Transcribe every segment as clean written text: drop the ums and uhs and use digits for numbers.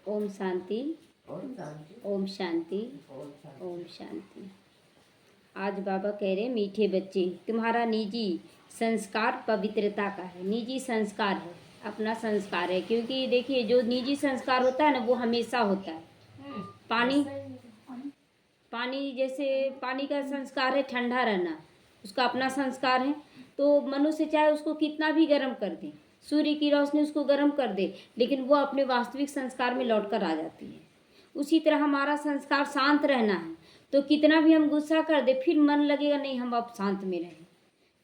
ओम शांति। ओम शांति। ओम शांति। ओम शांति। ओम शांति। आज बाबा कह रहे मीठे बच्चे, तुम्हारा निजी संस्कार पवित्रता का है। निजी संस्कार है, अपना संस्कार है। क्योंकि देखिए, जो निजी संस्कार होता है ना, वो हमेशा होता है। पानी जैसे पानी का संस्कार है ठंडा रहना, उसका अपना संस्कार है। तो मनुष्य चाहे उसको कितना भी गर्म कर दे, सूर्य की रोशनी उसको गर्म कर दे, लेकिन वो अपने वास्तविक संस्कार में लौट कर आ जाती है। उसी तरह हमारा संस्कार शांत रहना है। तो कितना भी हम गुस्सा कर दे, फिर मन लगेगा नहीं हम अब शांत में रहें।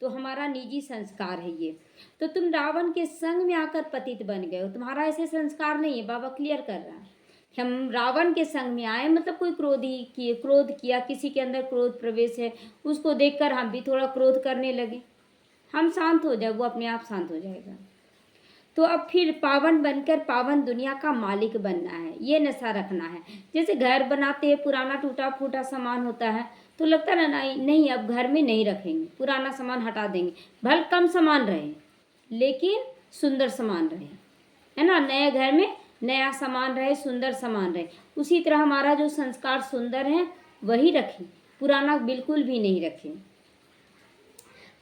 तो हमारा निजी संस्कार है ये। तो तुम रावण के संग में आकर पतित बन गए हो, तुम्हारा ऐसे संस्कार नहीं है। बाबा क्लियर कर रहा है। हम रावण के संग में आए, मतलब कोई क्रोध किया, किसी के अंदर क्रोध प्रवेश है, उसको देखकर हम भी थोड़ा क्रोध करने लगे। हम शांत हो जाए, वो अपने आप शांत हो जाएगा। तो अब फिर पावन बनकर पावन दुनिया का मालिक बनना है, ये नशा रखना है। जैसे घर बनाते हैं, पुराना टूटा फूटा सामान होता है तो लगता है ना, नहीं अब घर में नहीं रखेंगे, पुराना सामान हटा देंगे। भले कम सामान रहे लेकिन सुंदर सामान रहे, है ना। नए घर में नया सामान रहे, सुंदर सामान रहे। उसी तरह हमारा जो संस्कार सुंदर है वही रखें, पुराना बिल्कुल भी नहीं रखें।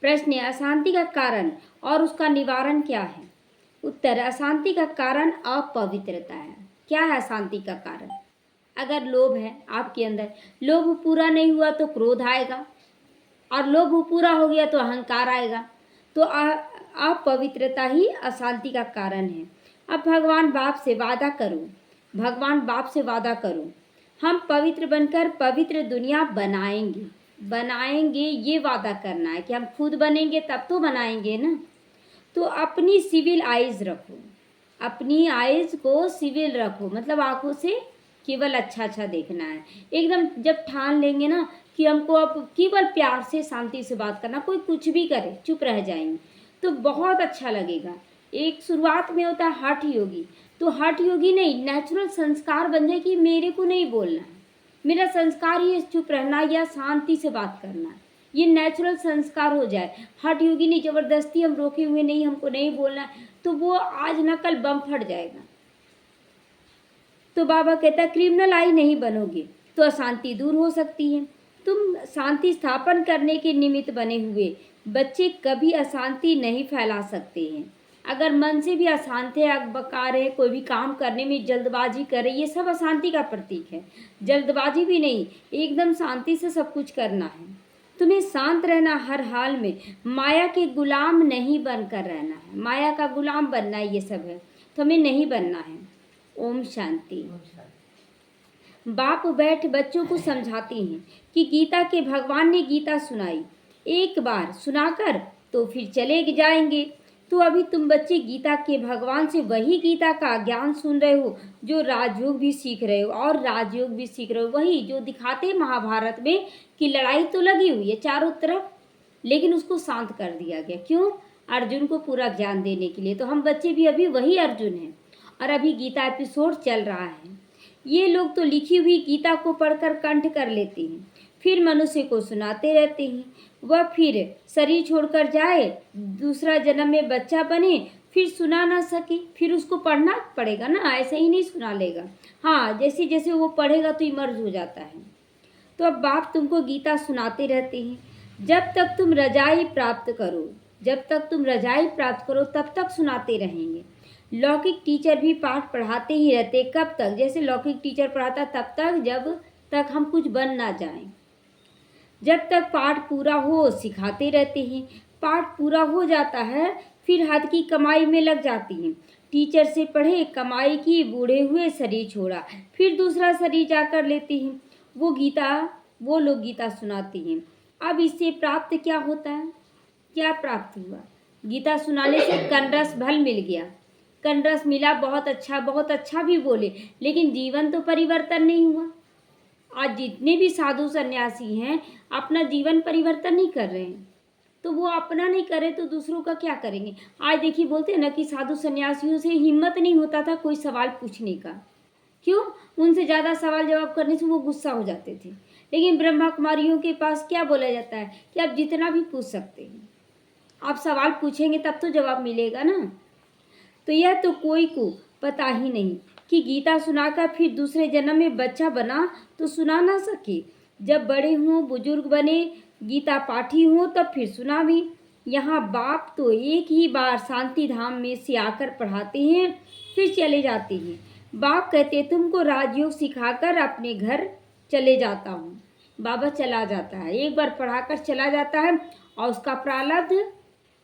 प्रश्न है, अशांति का कारण और उसका निवारण क्या है? उत्तर, अशांति का कारण अपवित्रता है। क्या है अशांति का कारण? अगर लोभ है आपके अंदर, लोभ पूरा नहीं हुआ तो क्रोध आएगा, और लोभ पूरा हो गया तो अहंकार आएगा। तो अपवित्रता ही अशांति का कारण है। अब भगवान बाप से वादा करो, भगवान बाप से वादा करो, हम पवित्र बनकर पवित्र दुनिया बनाएंगे। बनाएंगे, ये वादा करना है कि हम खुद बनेंगे तब तो बनाएंगे ना। तो अपनी सिविल आइज रखो, अपनी आइज को सिविल रखो, मतलब आंखों से केवल अच्छा अच्छा देखना है। एकदम जब ठान लेंगे ना कि हमको अब केवल प्यार से शांति से बात करना, कोई कुछ भी करे चुप रह जाएंगे तो बहुत अच्छा लगेगा। एक शुरुआत में होता है हठ योगी, तो हठ योगी नहीं, नेचुरल संस्कार बन जाए कि मेरे को नहीं बोलना है, मेरा संस्कार ही चुप रहना या शांति से बात करना है, ये नेचुरल संस्कार हो जाए। हठ योगी नहीं, जबरदस्ती हम रोके हुए नहीं, हमको नहीं बोलना है, तो वो आज न कल बम फट जाएगा। तो बाबा कहता है क्रिमिनल आई नहीं बनोगे तो अशांति दूर हो सकती है। तुम शांति स्थापन करने के निमित्त बने हुए बच्चे कभी अशांति नहीं फैला सकते हैं। अगर मन से भी अशांत है, अकबकार है, कोई भी काम करने में जल्दबाजी करे, ये सब अशांति का प्रतीक है। जल्दबाजी भी नहीं, एकदम शांति से सब कुछ करना है। तुम्हें शांत रहना, हर हाल में माया के गुलाम नहीं बनकर रहना है। माया का गुलाम बनना ये सब है, तुम्हें नहीं बनना है। ओम शांति। बाप बैठ बच्चों को समझाते हैं कि गीता के भगवान ने गीता सुनाई, एक बार सुनाकर तो फिर चले जाएंगे। तो अभी तुम बच्चे गीता के भगवान से वही गीता का ज्ञान सुन रहे हो, जो राजयोग भी सीख रहे हो, और राजयोग भी सीख रहे हो, वही जो दिखाते हैं महाभारत में कि लड़ाई तो लगी हुई है चारों तरफ, लेकिन उसको शांत कर दिया गया। क्यों? अर्जुन को पूरा ज्ञान देने के लिए। तो हम बच्चे भी अभी वही अर्जुन हैं, और अभी गीता एपिसोड चल रहा है। ये लोग तो लिखी हुई गीता को पढ़कर कंठ कर लेते हैं, फिर मनुष्य को सुनाते रहते हैं। वह फिर शरीर छोड़कर जाए, दूसरा जन्म में बच्चा बने, फिर सुना ना सके, फिर उसको पढ़ना पड़ेगा ना, ऐसे ही नहीं सुना लेगा। हाँ, जैसे जैसे वो पढ़ेगा तो इमर्ज हो जाता है। तो अब बाप तुमको गीता सुनाते रहते हैं। जब तक तुम रजाई प्राप्त करो, जब तक तुम रजाई प्राप्त करो तब तक सुनाते रहेंगे। लौकिक टीचर भी पाठ पढ़ाते ही रहते, कब तक? जैसे लौकिक टीचर पढ़ाता तब तक जब तक हम कुछ बन ना जाएं। जब तक पाठ पूरा हो सिखाते रहते हैं। पाठ पूरा हो जाता है, फिर हाथ की कमाई में लग जाती हैं। टीचर से पढ़े, कमाई की, बूढ़े हुए, शरीर छोड़ा, फिर दूसरा शरीर जाकर लेते हैं। वो लोग गीता सुनाते हैं। अब इससे प्राप्त क्या होता है? क्या प्राप्त हुआ? गीता सुनाने से कनरस फल मिल गया, कनरस मिला, बहुत अच्छा भी बोले, लेकिन जीवन तो परिवर्तन नहीं हुआ। आज जितने भी साधु सन्यासी हैं अपना जीवन परिवर्तन नहीं कर रहे हैं, तो वो अपना नहीं करे तो दूसरों का क्या करेंगे? आज देखिए, बोलते हैं ना कि साधु सन्यासियों से हिम्मत नहीं होता था कोई सवाल पूछने का। क्यों? उनसे ज़्यादा सवाल जवाब करने से वो गुस्सा हो जाते थे। लेकिन ब्रह्मा कुमारियों के पास क्या बोला जाता है कि आप जितना भी पूछ सकते हैं, आप सवाल पूछेंगे तब तो जवाब मिलेगा ना। तो यह तो कोई को पता ही नहीं कि गीता सुनाकर फिर दूसरे जन्म में बच्चा बना तो सुना ना सके। जब बड़े हों, बुजुर्ग बने, गीता पाठी हों, तब फिर सुना भी। यहाँ बाप तो एक ही बार शांति धाम में से आकर पढ़ाते हैं, फिर चले जाते हैं। बाप कहते तुमको राजयोग सिखाकर अपने घर चले जाता हूँ। बाबा चला जाता है, एक बार पढ़ाकर चला जाता है और उसका प्रारब्ध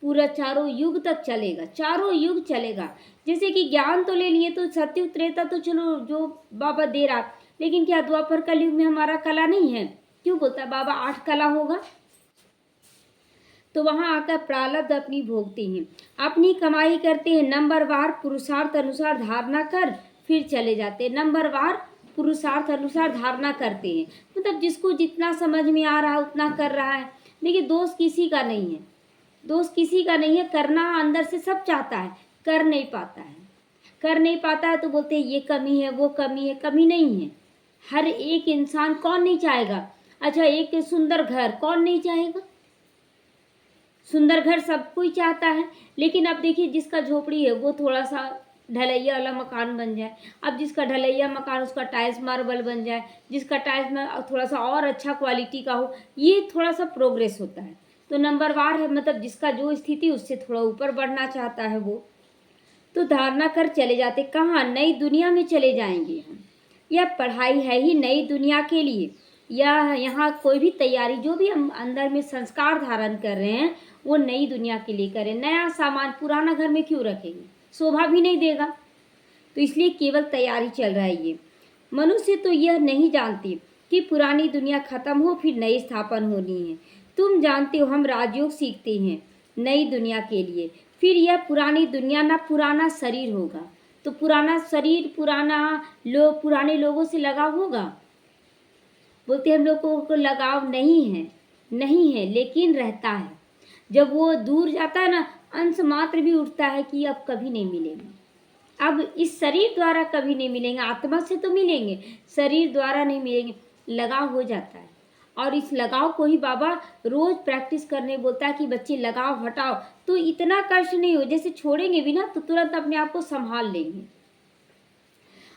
पूरा चारों युग तक चलेगा, चारों युग चलेगा। जैसे कि ज्ञान तो ले लिए तो सत्युग त्रेता तो चलो जो बाबा दे रहा, लेकिन क्या द्वापर कलयुग में हमारा कला नहीं है? क्यों बोलता है बाबा 8 कला होगा? तो वहाँ आकर प्रारब्ध अपनी भोगते हैं, अपनी कमाई करते हैं, नंबरवार पुरुषार्थ अनुसार धारणा कर फिर चले जाते हैं। नंबरवार पुरुषार्थ अनुसार धारणा करते हैं, मतलब जिसको जितना समझ में आ रहा है उतना कर रहा है। देखिए दोष किसी का नहीं है, दोष किसी का नहीं है। करना अंदर से सब चाहता है, कर नहीं पाता है। कर नहीं पाता है तो बोलते हैं ये कमी है, वो कमी है। कमी नहीं है, हर एक इंसान, कौन नहीं चाहेगा? अच्छा, एक सुंदर घर कौन नहीं चाहेगा? सुंदर घर सब कोई चाहता है। लेकिन अब देखिए जिसका झोपड़ी है वो थोड़ा सा ढलैया वाला मकान बन जाए, अब जिसका ढलैया मकान उसका टाइल्स मार्बल बन जाए, जिसका टाइल्स में थोड़ा सा और अच्छा क्वालिटी का हो, ये थोड़ा सा प्रोग्रेस होता है। तो नंबरवार है, मतलब जिसका जो स्थिति उससे थोड़ा ऊपर बढ़ना चाहता है वो तो धारणा कर चले जाते। कहाँ? नई दुनिया में चले जाएंगे हम। यह पढ़ाई है ही नई दुनिया के लिए। या यहाँ कोई भी तैयारी जो भी हम अंदर में संस्कार धारण कर रहे हैं वो नई दुनिया के लिए करें। नया सामान पुराना घर में क्यों रखेंगे? शोभा भी नहीं देगा। तो इसलिए केवल तैयारी चल रहा है ये। मनुष्य तो यह नहीं जानते कि पुरानी दुनिया खत्म हो फिर नई स्थापन होनी है। तुम जानते हो हम राजयोग सीखते हैं नई दुनिया के लिए। फिर यह पुरानी दुनिया ना पुराना शरीर होगा। तो पुराना शरीर, पुराने लोगों से लगाव होगा? बोलते हम लोगों को लगाव नहीं है, नहीं है, लेकिन रहता है। जब वो दूर जाता है ना, अंश मात्र भी उठता है कि अब कभी नहीं मिलेंगे, अब इस शरीर द्वारा कभी नहीं मिलेंगे। आत्मा से तो मिलेंगे, शरीर द्वारा नहीं मिलेंगे। लगाव हो जाता है और इस लगाव को ही बाबा रोज प्रैक्टिस करने बोलता है कि बच्चे लगाव हटाओ। तो इतना कष्ट नहीं हो, जैसे छोड़ेंगे भी ना तो तुरंत अपने आप को संभाल लेंगे।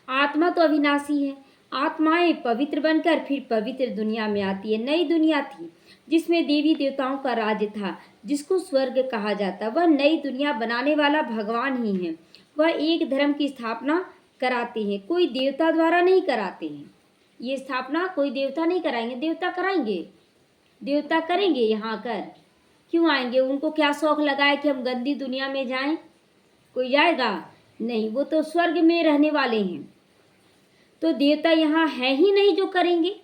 आत्मा तो अविनाशी है। आत्माएं पवित्र बनकर फिर पवित्र दुनिया में आती है। नई दुनिया थी जिसमें देवी देवताओं का राज्य था, जिसको स्वर्ग कहा जाता। वह नई दुनिया बनाने वाला भगवान ही है। वह एक धर्म की स्थापना कराते हैं, कोई देवता द्वारा नहीं कराते हैं। ये स्थापना कोई देवता नहीं कराएंगे। देवता कराएंगे, देवता करेंगे यहाँ आकर? क्यों आएंगे? उनको क्या शौक लगा है कि हम गंदी दुनिया में जाएं? कोई जाएगा? नहीं, वो तो स्वर्ग में रहने वाले हैं। तो देवता यहाँ है ही नहीं जो करेंगे।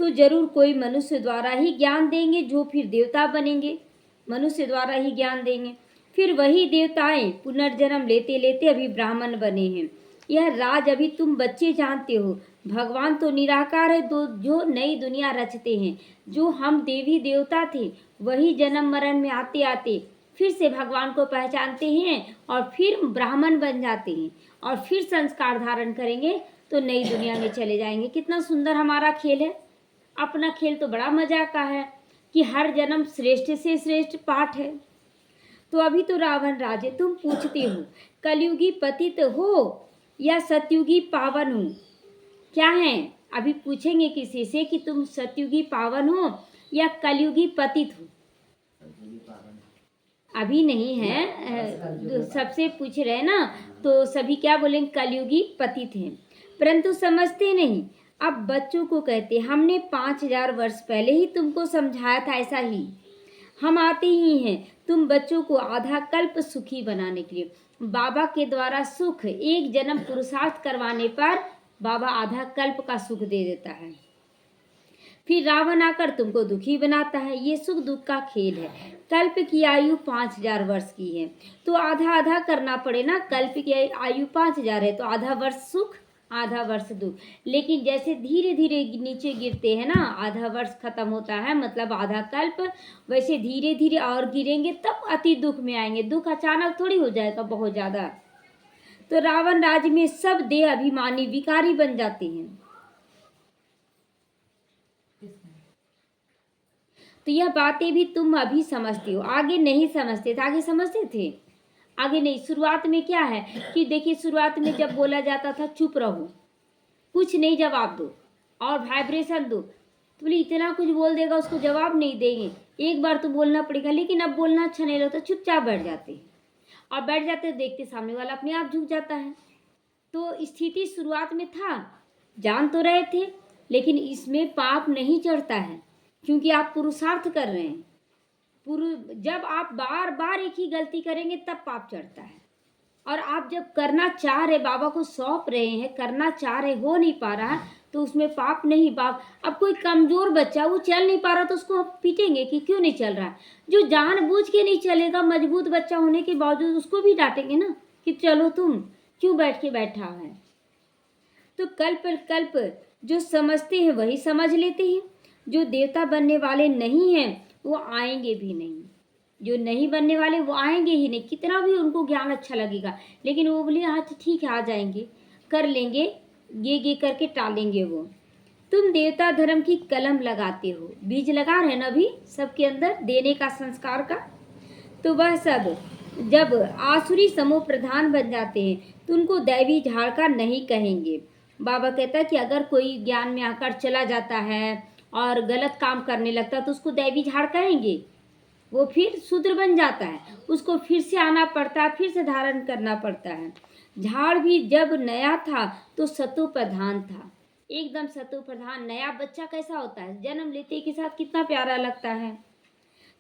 तो जरूर कोई मनुष्य द्वारा ही ज्ञान देंगे जो फिर देवता बनेंगे। मनुष्य द्वारा ही ज्ञान देंगे, फिर वही देवताएं पुनर्जन्म लेते लेते अभी ब्राह्मण बने हैं। यह राज अभी तुम बच्चे जानते हो। भगवान तो निराकार है, जो नई दुनिया रचते हैं। जो हम देवी देवता थे वही जन्म मरण में आते आते फिर से भगवान को पहचानते हैं और फिर ब्राह्मण बन जाते हैं और फिर संस्कार धारण करेंगे तो नई दुनिया में चले जाएंगे। कितना सुंदर हमारा खेल है। अपना खेल तो बड़ा मजा का है कि हर जन्म श्रेष्ठ से श्रेष्ठ पाठ है। तो अभी तो रावण राजे तुम पूछते हो कलयुगी पतित हो या सतयुगी पावन हो? क्या है? अभी पूछेंगे किसी से कि तुम सतयुगी पावन हो या कलयुगी पतित हो? अभी नहीं है, सबसे पूछ रहे ना, तो सभी क्या बोलेंगे? कलयुगी पतित हैं। परंतु समझते नहीं। अब बच्चों को कहते हमने 5000 वर्ष पहले ही तुमको समझाया था ऐसा ही। हम आते ही हैं तुम बच्चों को आधा कल्प सुखी बनाने के लिए। बाबा के द्वारा सुख एक जन्म पुरुषार्थ करवाने पर बाबा आधा कल्प का सुख दे देता है। फिर रावण आकर तुमको दुखी बनाता है। ये सुख दुख का खेल है। कल्प की आयु 5000 वर्ष की है तो आधा आधा करना पड़े ना। कल्प की आयु 5000 है तो आधा वर्ष सुख आधा वर्ष दुख। लेकिन जैसे धीरे धीरे नीचे गिरते हैं ना, आधा वर्ष खत्म होता है मतलब आधा कल्प, वैसे धीरे धीरे और गिरेंगे तब अति दुख में आएंगे। दुख अचानक थोड़ी हो जाएगा बहुत ज्यादा। तो रावण राज्य में सब देह अभिमानी विकारी बन जाते हैं। तो यह बातें भी तुम अभी समझते हो, आगे नहीं समझते थे। आगे समझते थे, आगे नहीं। शुरुआत में क्या है कि देखिए, शुरुआत में जब बोला जाता था चुप रहो, कुछ नहीं जवाब दो और वाइब्रेशन दो, तो बोले इतना कुछ बोल देगा उसको जवाब नहीं देंगे, एक बार तो बोलना पड़ेगा। लेकिन अब बोलना अच्छा नहीं लगता, चुपचाप बैठ जाते हैं और बैठ जाते हैं, देखते सामने वाला अपने आप झुक जाता है। तो स्थिति शुरुआत में था, जान तो रहे थे, लेकिन इसमें पाप नहीं चढ़ता है क्योंकि आप पुरुषार्थ कर रहे हैं। जब आप बार बार एक ही गलती करेंगे तब पाप चढ़ता है। और आप जब करना चाह रहे, बाबा को सौंप रहे हैं, करना चाह रहे, हो नहीं पा रहा, तो उसमें पाप नहीं। पाप, अब कोई कमजोर बच्चा वो चल नहीं पा रहा तो उसको आप पीटेंगे कि क्यों नहीं चल रहा है। जो जानबूझ के नहीं चलेगा, मजबूत बच्चा होने के बावजूद, उसको भी डांटेंगे ना कि चलो तुम क्यों बैठ के बैठा है। तो कल्प कल्प जो समझते हैं वही समझ लेते हैं, जो देवता बनने वाले नहीं हैं वो आएंगे भी नहीं। जो नहीं बनने वाले वो आएंगे ही नहीं, कितना भी उनको ज्ञान अच्छा लगेगा, लेकिन वो बोले हाँ ठीक है आ जाएंगे, कर लेंगे, ये करके टालेंगे वो। तुम देवता धर्म की कलम लगाते हो, बीज लगा रहे ना अभी सबके अंदर देने का, संस्कार का। तो वह सब जब आसुरी समूह प्रधान बन जाते हैं तो उनको दैवी झाड़ का नहीं कहेंगे। बाबा कहता है कि अगर कोई ज्ञान में आकर चला जाता है और गलत काम करने लगता है तो उसको दैवी झाड़ कहेंगे। वो फिर शूद्र बन जाता है, उसको फिर से आना पड़ता है, फिर से धारण करना पड़ता है। झाड़ भी जब नया था तो सतो प्रधान था, एकदम सतो प्रधान। नया बच्चा कैसा होता है, जन्म लेते के साथ कितना प्यारा लगता है।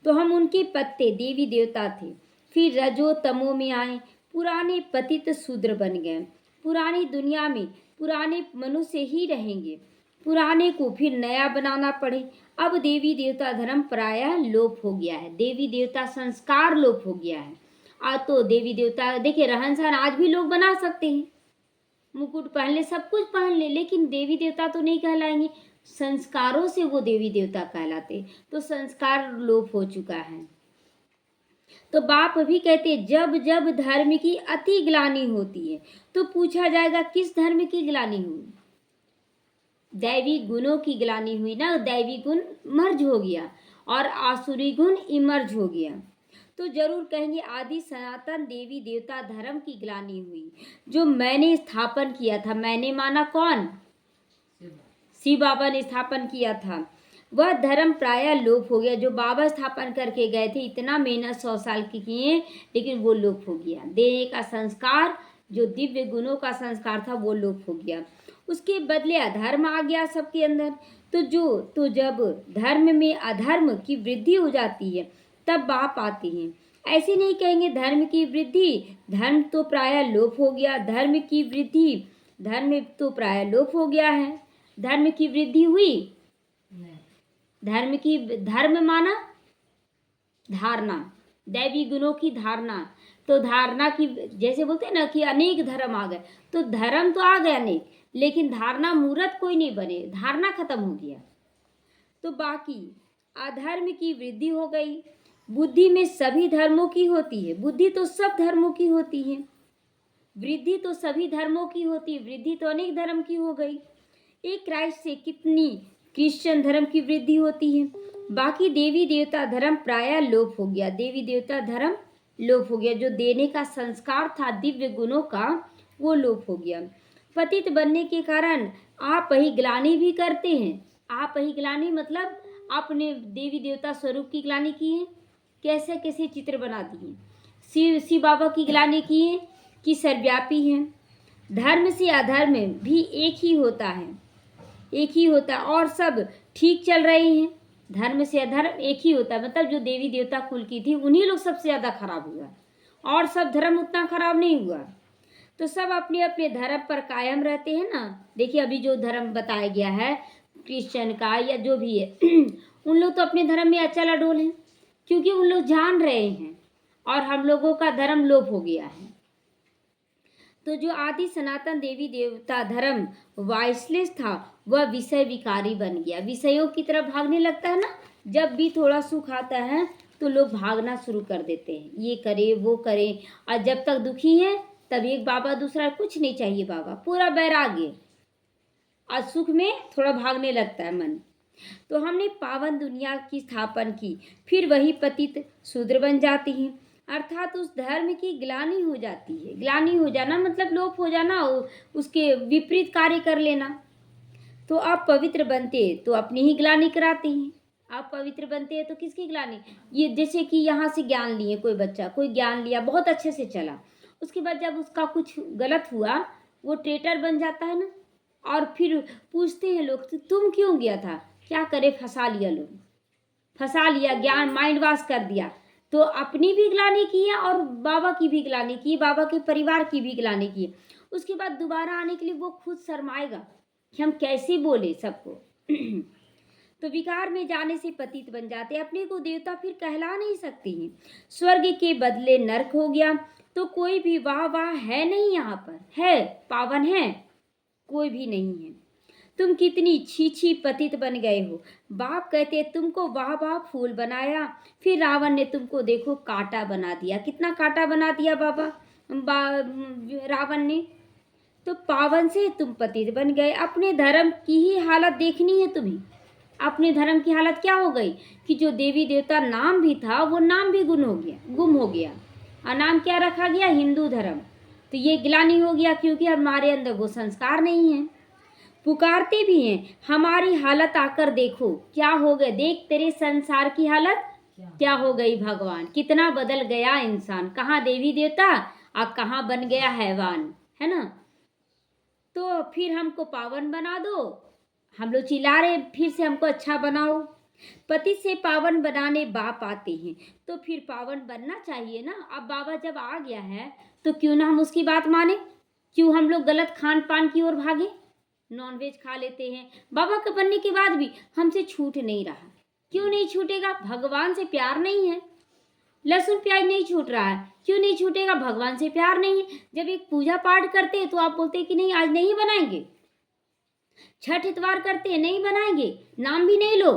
तो हम उनके पत्ते देवी देवता थे, फिर रजो तमो में आए, पुराने पतित शूद्र बन गए। पुरानी दुनिया में पुराने मनुष्य ही रहेंगे, पुराने को फिर नया बनाना पड़े। अब देवी देवता धर्म प्रायः लोप हो गया है, देवी देवता संस्कार लोप हो गया है। आज तो देवी देवता देखिए, रहन सहन आज भी लोग बना सकते हैं, मुकुट पहन ले, सब कुछ पहन ले, लेकिन देवी देवता तो नहीं कहलाएंगे। संस्कारों से वो देवी देवता कहलाते, तो संस्कार लोप हो चुका है। तो बाप भी कहते जब जब धर्म की अति ग्लानि होती है तो पूछा जाएगा किस धर्म की ग्लानि हुई। दैवी गुणों की ग्लानि हुई ना, दैवी गुण मर्ज हो गया और आसुरी गुण इमर्ज हो गया। तो जरूर कहेंगे आदि सनातन देवी देवता धर्म की ग्लानि हुई, जो मैंने स्थापन किया था। मैंने माना कौन, शिव बाबा ने स्थापन किया था। वह धर्म प्रायः लोप हो गया, जो बाबा स्थापन करके गए थे, इतना मेहनत 100 साल की किए, लेकिन वो लोप हो गया। देने का संस्कार, जो दिव्य गुणों का संस्कार था, वो लोप हो गया। उसके बदले अधर्म आ गया सबके अंदर। तो जब धर्म में अधर्म की वृद्धि हो जाती है तब बाप आते हैं। ऐसे नहीं कहेंगे धर्म की वृद्धि, धर्म तो प्रायः लोप हो गया, धर्म की वृद्धि, धर्म तो प्रायः लोप हो गया है। धर्म की वृद्धि हुई, धर्म माना धारणा, दैवी गुणों की धारणा। तो धारणा की, जैसे बोलते हैं ना कि अनेक धर्म आ गए, तो धर्म तो आ गए अनेक, लेकिन धारणा मूर्त कोई नहीं बने, धारणा खत्म हो गया। तो बाकी अधर्म की वृद्धि हो गई। बुद्धि में सभी धर्मों की होती है, बुद्धि तो सब धर्मों की होती है, वृद्धि तो सभी धर्मों की होती है, वृद्धि तो अनेक धर्म की हो गई। एक क्राइस्ट से कितनी क्रिश्चियन धर्म की वृद्धि होती है। बाकी देवी देवता धर्म प्रायः लोप हो गया, देवी देवता धर्म लोप हो गया। जो देने का संस्कार था दिव्य गुणों का, वो लोप हो गया। पतित बनने के कारण आप ही ग्लानि भी करते हैं। आप ही ग्लानि मतलब आपने देवी देवता स्वरूप की ग्लानि की है, कैसे कैसे चित्र बना दिए। शिव बाबा की ग्लानि की है कि सर्वव्यापी हैं। धर्म से अधर्म भी एक ही होता है, एक ही होता है, और सब ठीक चल रहे हैं। धर्म से अधर्म एक ही होता है, मतलब जो देवी देवता कुल की थी उन्हीं लोग सबसे ज़्यादा खराब हुआ, और सब धर्म उतना खराब नहीं हुआ। तो सब अपने अपने धर्म पर कायम रहते हैं ना। देखिए अभी जो धर्म बताया गया है क्रिश्चियन का या जो भी है उन लोग तो अपने धर्म में अचल अडोल हैं, क्योंकि उन लोग जान रहे हैं, और हम लोगों का धर्म लोप हो गया है। तो जो आदि सनातन देवी देवता धर्म वाइसलेस था, वह विषय विकारी बन गया, विषयों की तरफ भागने लगता है ना। जब भी थोड़ा सुख आता है तो लोग भागना शुरू कर देते हैं, ये करे वो करे, और जब तक दुखी है तब एक बाबा, दूसरा कुछ नहीं चाहिए बाबा, पूरा वैराग्य, और सुख में थोड़ा भागने लगता है मन। तो हमने पावन दुनिया की स्थापन की, फिर वही पतित शूद्र बन जाती हैं। अर्थात उस धर्म की ग्लानि हो जाती है। ग्लानि हो जाना मतलब लोप हो जाना, उसके विपरीत कार्य कर लेना। तो आप पवित्र बनते तो अपनी ही ग्लानि कराते हैं। आप पवित्र बनते हैं तो किसकी ग्लानि? ये जैसे कि यहाँ से ज्ञान लिए कोई बच्चा, कोई ज्ञान लिया, बहुत अच्छे से चला, उसके बाद जब उसका कुछ गलत हुआ, वो ट्रेटर बन जाता है ना। और फिर पूछते हैं लोग, तो तुम क्यों गया था? क्या करे, फंसा लिया लोग, फंसा लिया, ज्ञान माइंड वॉश कर दिया। तो अपनी भी ग्लानि की है और बाबा की भी ग्लानि की, बाबा के परिवार की भी ग्लानि की। उसके बाद दोबारा आने के लिए वो खुद शर्माएगा कि हम कैसे बोले सबको। तो विकार में जाने से पतित बन जाते, अपने को देवता फिर कहला नहीं सकते हैं। स्वर्ग के बदले नरक हो गया, तो कोई भी वाह वाह है नहीं, यहाँ पर है पावन है कोई भी नहीं है। तुम कितनी छी पतित बन गए हो। बाप कहते तुमको वाह वाह फूल बनाया, फिर रावण ने तुमको देखो कांटा बना दिया। कितना कांटा बना दिया रावण ने। तो पावन से तुम पतित बन गए। अपने धर्म की ही हालत देखनी है तुम्हें। अपने धर्म की हालत क्या हो गई कि जो देवी देवता नाम भी था वो नाम भी गुम हो गया और नाम क्या रखा गया? हिंदू धर्म। तो ये ग्लानि हो गया क्योंकि हमारे अंदर वो संस्कार नहीं है। पुकारते भी हैं, हमारी हालत आकर देखो क्या हो गए, देख तेरे संसार की हालत क्या हो गई। भगवान कितना बदल गया इंसान, कहाँ देवी देवता और कहाँ बन गया हैवान, है ना। तो फिर हमको पावन बना दो, हम लोग चिल्ला रहे फिर से हमको अच्छा बनाओ। पति से पावन बनाने बाप आते हैं, तो फिर पावन बनना चाहिए ना। अब बाबा जब आ गया है तो क्यों ना हम उसकी बात माने। क्यों हम लोग गलत खान पान की ओर भागे, नॉनवेज खा लेते हैं। बाबा के बनने के बाद भी हमसे छूट नहीं रहा। क्यों नहीं छूटेगा? भगवान से प्यार नहीं है। लहसुन प्याज नहीं छूट रहा है, क्यों नहीं छूटेगा? भगवान से प्यार नहीं है। जब एक पूजा पाठ करते हैं तो आप बोलते हैं कि नहीं आज नहीं बनाएंगे। छठ इतवार करते हैं, नहीं बनाएंगे, नाम भी नहीं लो।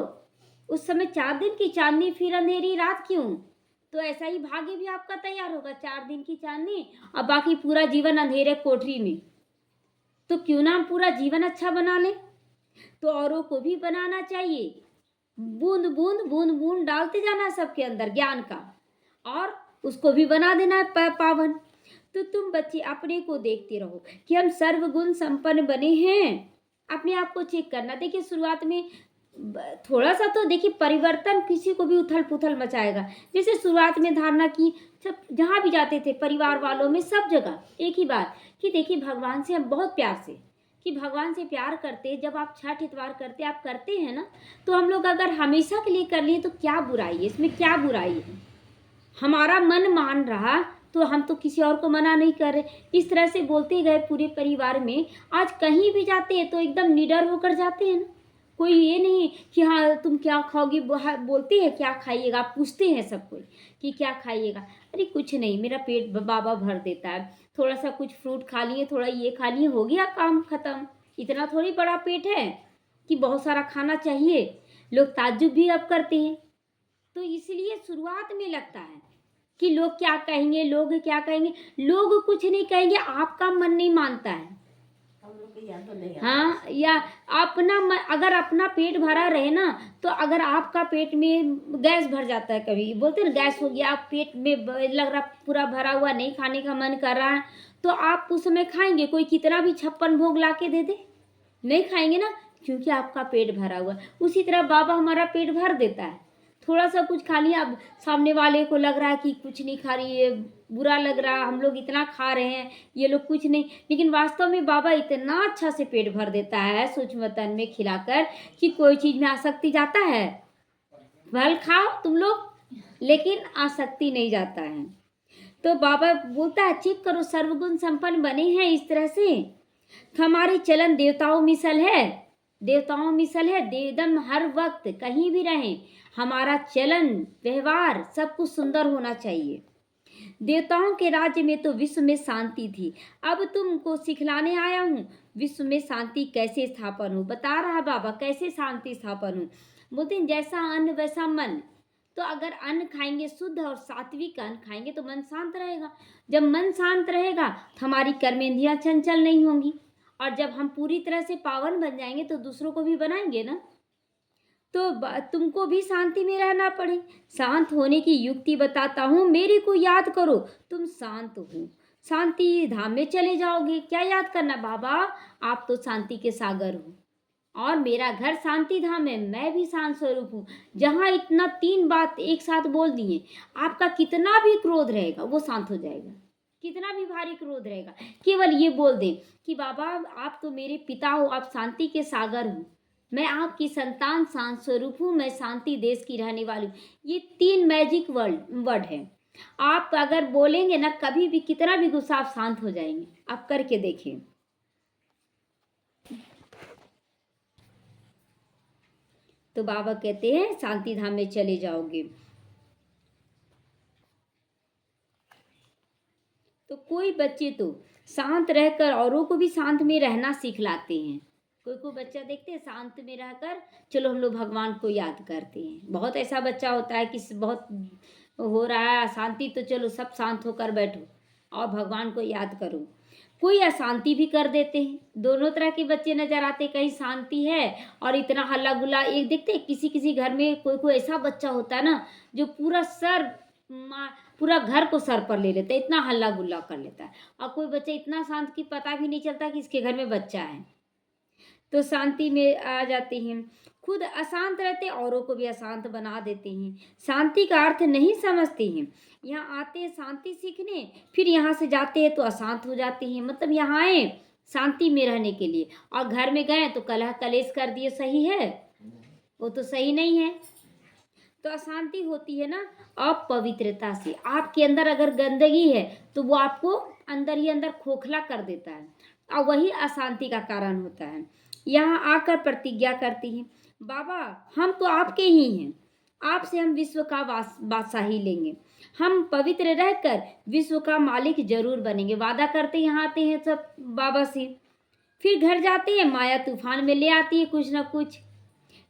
उस समय 4 दिन की चांदनी, फिर अंधेरी रात क्यों? तो ऐसा ही भाग्य भी आपका तैयार होगा, 4 दिन की चांदनी और बाकी पूरा जीवन अंधेरे कोठरी में। तो क्यों ना हम पूरा जीवन अच्छा बना लें। तो औरों को भी बनाना चाहिए। बूंद बूंद बूंद बूंद डालते जाना सबके अंदर ज्ञान का, और उसको भी बना देना है पावन। तो तुम बच्चे अपने को देखते रहो कि हम सर्वगुण संपन्न बने हैं। अपने आप को चेक करना। देखिए शुरुआत में थोड़ा सा तो देखिए परिवर्तन किसी को भी उथल पुथल मचाएगा। जैसे शुरुआत में धारणा की, सब जहाँ भी जाते थे परिवार वालों में सब जगह एक ही बात कि देखिए भगवान से हम बहुत प्यार से, कि भगवान से प्यार करते, जब आप छठ इतवार करते आप करते हैं ना, तो हम लोग अगर हमेशा के लिए कर लिए तो क्या बुराई है इसमें? क्या बुराई है? हमारा मन मान रहा तो हम तो किसी और को मना नहीं कर रहे। इस तरह से बोलते गए पूरे परिवार में। आज कहीं भी जाते हैं तो एकदम निडर होकर जाते हैं ना। कोई ये नहीं कि हाँ तुम क्या खाओगी, बोलते हैं क्या खाइएगा, आप पूछते हैं सब कोई कि क्या खाइएगा। अरे कुछ नहीं, मेरा पेट बाबा भर देता है, थोड़ा सा कुछ फ्रूट खा लिए, थोड़ा ये खा लिए, हो गया काम खत्म। इतना थोड़ी बड़ा पेट है कि बहुत सारा खाना चाहिए। लोग ताज्जुब भी अब करते हैं। तो इसलिए शुरुआत में लगता है कि लोग क्या कहेंगे, लोग क्या कहेंगे। लोग कुछ नहीं कहेंगे, आपका मन नहीं मानता है। हाँ, या अपना अगर अपना पेट भरा रहे ना, तो अगर आपका पेट में गैस भर जाता है, कभी बोलते हैं ना गैस हो गया, आप पेट में लग रहा पूरा भरा हुआ, नहीं खाने का मन कर रहा है, तो आप उस समय खाएंगे? कोई कितना भी 56 भोग ला के दे दे, नहीं खाएंगे ना, क्योंकि आपका पेट भरा हुआ। उसी तरह बाबा हमारा पेट भर देता है। थोड़ा सा कुछ खा लिया, अब सामने वाले को लग रहा है कि कुछ नहीं खा रही है, बुरा लग रहा है, हम लोग इतना खा रहे हैं, ये लोग कुछ नहीं। लेकिन वास्तव में बाबा इतना अच्छा से पेट भर देता है सूक्ष्म तन में खिलाकर कि कोई चीज में आसक्ति जाता है। फल खाओ तुम लोग, लेकिन आसक्ति नहीं जाता है। तो बाबा बोलता है चेक करो, सर्वगुण संपन्न बने हैं इस तरह से। हमारे चलन देवताओं मिसल है, देवताओं मिसल है। एकदम हर वक्त कहीं भी रहें, हमारा चलन व्यवहार सब कुछ सुंदर होना चाहिए। देवताओं के राज्य में तो विश्व में शांति थी, अब तुमको सिखलाने आया हूँ विश्व में शांति कैसे स्थापन हो। बता रहा बाबा कैसे शांति स्थापन हो। बोलते हैं जैसा अन्न वैसा मन। तो अगर अन्न खाएंगे शुद्ध और सात्विक अन्न खाएंगे तो मन शांत रहेगा। जब मन शांत रहेगा तो हमारी कर्मेंद्रियां चंचल नहीं होंगी, और जब हम पूरी तरह से पावन बन जाएंगे तो दूसरों को भी बनाएंगे ना। तो तुमको भी शांति में रहना पड़े। शांत होने की युक्ति बताता हूँ, मेरे को याद करो, तुम शांत हो, शांति धाम में चले जाओगे। क्या याद करना बाबा, आप तो शांति के सागर हो और मेरा घर शांति धाम है, मैं भी शांत स्वरूप हूँ। जहाँ इतना 3 बात एक साथ बोल दिए, आपका कितना भी क्रोध रहेगा वो शांत हो जाएगा, कितना भी भारी क्रोध रहेगा। केवल ये बोल दें कि बाबा आप तो मेरे पिता हो, आप शांति के सागर हो, मैं आपकी संतान शांत स्वरूप हूँ, मैं शांति देश की रहने वाली हूँ। ये 3 मैजिक वर्ड है। आप अगर बोलेंगे ना, कभी भी कितना भी गुस्सा, आप शांत हो जाएंगे। आप करके देखिए। तो बाबा कहते हैं शांति धाम में चले जाओगे। तो कोई बच्चे तो शांत रहकर औरों को भी शांत में रहना सिखलाते हैं। कोई बच्चा देखते हैं शांत में रहकर, चलो हम लोग भगवान को याद करते हैं। बहुत ऐसा बच्चा होता है कि बहुत हो रहा है अशांति, तो चलो सब शांत होकर बैठो और भगवान को याद करो। कोई अशांति भी कर देते हैं। दोनों तरह के बच्चे नजर आते, कहीं शांति है और इतना हल्ला गुल्ला। एक देखते किसी किसी घर में कोई ऐसा बच्चा होता है ना, जो पूरा घर को सर पर ले लेता है, इतना हल्ला गुल्ला कर लेता है। और कोई बच्चा इतना शांत कि पता भी नहीं चलता कि इसके घर में बच्चा है। तो शांति में आ जाते हैं। खुद अशांत रहते, औरों को भी अशांत बना देते हैं। शांति का अर्थ नहीं समझते हैं। यहाँ आते हैं शांति सीखने, फिर यहाँ से जाते हैं तो अशांत हो जाते हैं। मतलब यहाँ आए शांति में रहने के लिए और घर में गए तो कलह कलेश कर दिए। सही है? वो तो सही नहीं है। तो अशांति होती है ना अपवित्रता से। आपके अंदर अगर गंदगी है तो वो आपको अंदर ही अंदर खोखला कर देता है और वही अशांति का कारण होता है। यहाँ आकर प्रतिज्ञा करती हैं, बाबा हम तो आपके ही हैं, आपसे हम विश्व का बादशाही लेंगे, हम पवित्र रहकर विश्व का मालिक जरूर बनेंगे। वादा करते यहाँ आते हैं सब बाबा से। फिर घर जाते हैं, माया तूफान में ले आती है, कुछ ना कुछ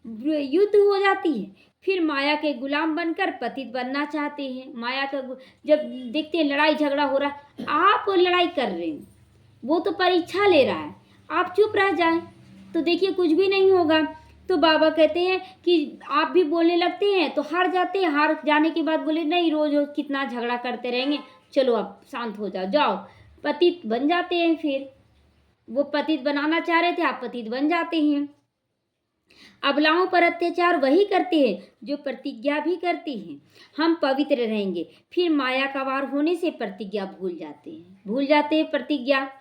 युद्ध हो जाती है। फिर माया के गुलाम बनकर पतित बनना चाहते हैं। माया का जब देखते हैं लड़ाई झगड़ा हो रहा है, आप लड़ाई कर रहे हैं, वो तो परीक्षा ले रहा है, आप चुप रह जाएं तो देखिए कुछ भी नहीं होगा। तो बाबा कहते हैं कि आप भी बोलने लगते हैं तो हार जाते हैं। हार जाने के बाद बोले नहीं, रोज रोज कितना झगड़ा करते रहेंगे, चलो आप शांत हो जाओ, जाओ पतित बन जाते हैं। फिर वो पतित बनाना चाह रहे थे, आप पतित बन जाते हैं। अबलाओं पर अत्याचार वही करते हैं जो प्रतिज्ञा भी करते हैं, हम पवित्र रहेंगे। फिर माया का वार होने से प्रतिज्ञा भूल जाते हैं प्रतिज्ञा।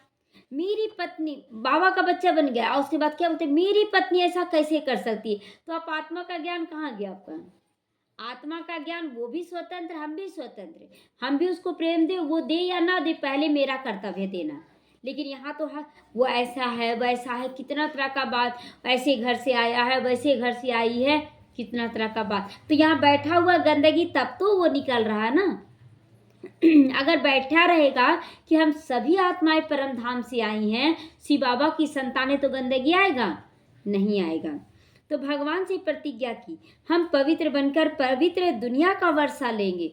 मेरी पत्नी, बाबा का बच्चा बन गया और उसके बाद क्या बोलते, मेरी पत्नी ऐसा कैसे कर सकती है। तो आप आत्मा का ज्ञान कहाँ गया आपका? आत्मा का ज्ञान, वो भी स्वतंत्र, हम भी स्वतंत्र, हम भी उसको प्रेम दे, वो दे या ना दे, पहले मेरा कर्तव्य देना। लेकिन यहाँ तो वो ऐसा है वैसा है, कितना तरह का बात, ऐसे घर से आया है वैसे घर से आई है, कितना तरह का बात। तो यहाँ बैठा हुआ गंदगी तब तो वो निकल रहा है ना। अगर बैठा रहेगा कि हम सभी आत्माएं परम धाम से आई हैं, शिव बाबा की संतानें, तो गंदगी आएगा? नहीं आएगा। तो भगवान से प्रतिज्ञा की, हम पवित्र बनकर पवित्र दुनिया का वर्षा लेंगे।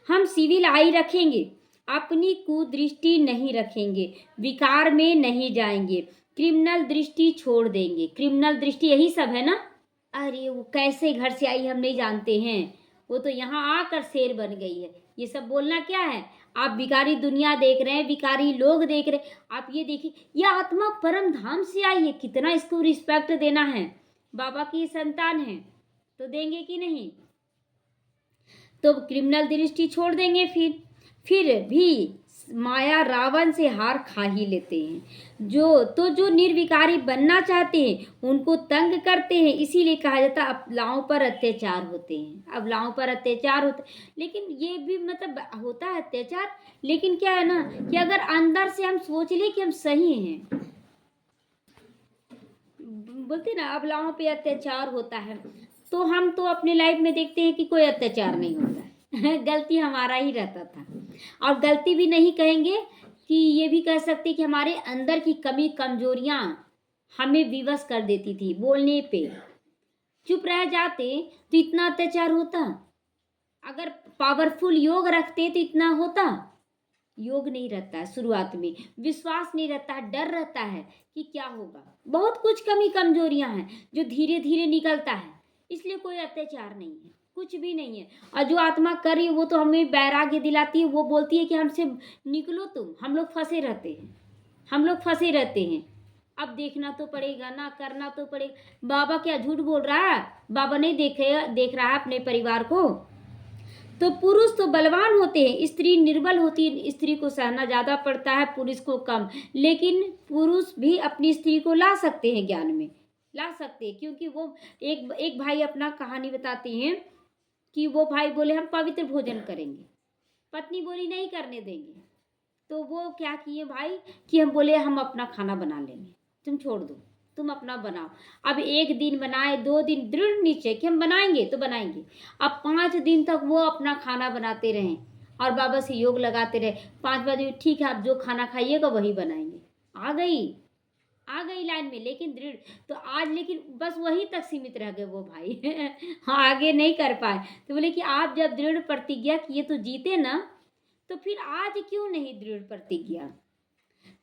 हम सिविल आई रखेंगे, अपनी कुदृष्टि नहीं रखेंगे, विकार में नहीं जाएंगे, क्रिमिनल दृष्टि छोड़ देंगे। क्रिमिनल दृष्टि यही सब है ना। अरे वो कैसे घर से आई हम नहीं जानते हैं, वो तो यहाँ आकर शेर बन गई है। ये सब बोलना क्या है? आप विकारी दुनिया देख रहे हैं, विकारी लोग देख रहे हैं। आप ये देखिए, यह आत्मा परम धाम से आई है, कितना इसको रिस्पेक्ट देना है। बाबा की संतान है तो देंगे कि नहीं? तो क्रिमिनल दृष्टि छोड़ देंगे। फिर भी माया रावण से हार खा ही लेते हैं। जो निर्विकारी बनना चाहते हैं उनको तंग करते हैं। इसीलिए कहा जाता है अबलाओं पर अत्याचार होते हैं, अबलाओं पर अत्याचार होते। लेकिन ये भी मतलब होता है अत्याचार, लेकिन क्या है ना कि अगर अंदर से हम सोच ले कि हम सही हैं, बोलते ना अबलाओं पे अत्याचार होता है, तो हम तो अपने लाइफ में देखते हैं कि कोई अत्याचार नहीं होता है। गलती हमारा ही रहता था। और गलती भी नहीं कहेंगे कि ये भी कह सकते कि हमारे अंदर की कमी कमजोरियां हमें विवश कर देती थी। बोलने पे चुप रह जाते तो इतना अत्याचार होता? अगर पावरफुल योग रखते तो इतना होता? योग नहीं रहता है, शुरुआत में विश्वास नहीं रहता है, डर रहता है कि क्या होगा। बहुत कुछ कमी कमजोरियां हैं जो धीरे धीरे निकलता है। इसलिए कोई अत्याचार नहीं है, कुछ भी नहीं है। और जो आत्मा कर रही है वो तो हमें वैराग्य दिलाती है, वो बोलती है कि हमसे निकलो तुम, हम लोग फंसे रहते हैं, हम लोग फंसे रहते हैं। अब देखना तो पड़ेगा ना, करना तो पड़ेगा। बाबा क्या झूठ बोल रहा है? बाबा नहीं देख रहा है अपने परिवार को? तो पुरुष तो बलवान होते हैं, स्त्री निर्बल होती है। स्त्री को सहना ज़्यादा पड़ता है, पुरुष को कम। लेकिन पुरुष भी अपनी स्त्री को ला सकते हैं, ज्ञान में ला सकते हैं। क्योंकि वो एक भाई अपना कहानी बताते हैं कि वो भाई बोले हम पवित्र भोजन करेंगे, पत्नी बोली नहीं करने देंगे। तो वो क्या किए भाई कि हम बोले हम अपना खाना बना लेंगे, तुम छोड़ दो, तुम अपना बनाओ। अब 1 दिन बनाए, 2 दिन, दृढ़ निश्चय कि हम बनाएंगे तो बनाएंगे। अब 5 दिन तक वो अपना खाना बनाते रहे और बाबा से योग लगाते रहे। 5 बजे ठीक है, आप जो खाना खाइएगा वही बनाएंगे। आ गई लाइन में, लेकिन दृढ़। तो आज लेकिन बस वहीं तक सीमित रह गए वो भाई हाँ, आगे नहीं कर पाए। तो बोले कि आप जब दृढ़ प्रतिज्ञा किए तो जीते ना, तो फिर आज क्यों नहीं दृढ़ प्रतिज्ञा?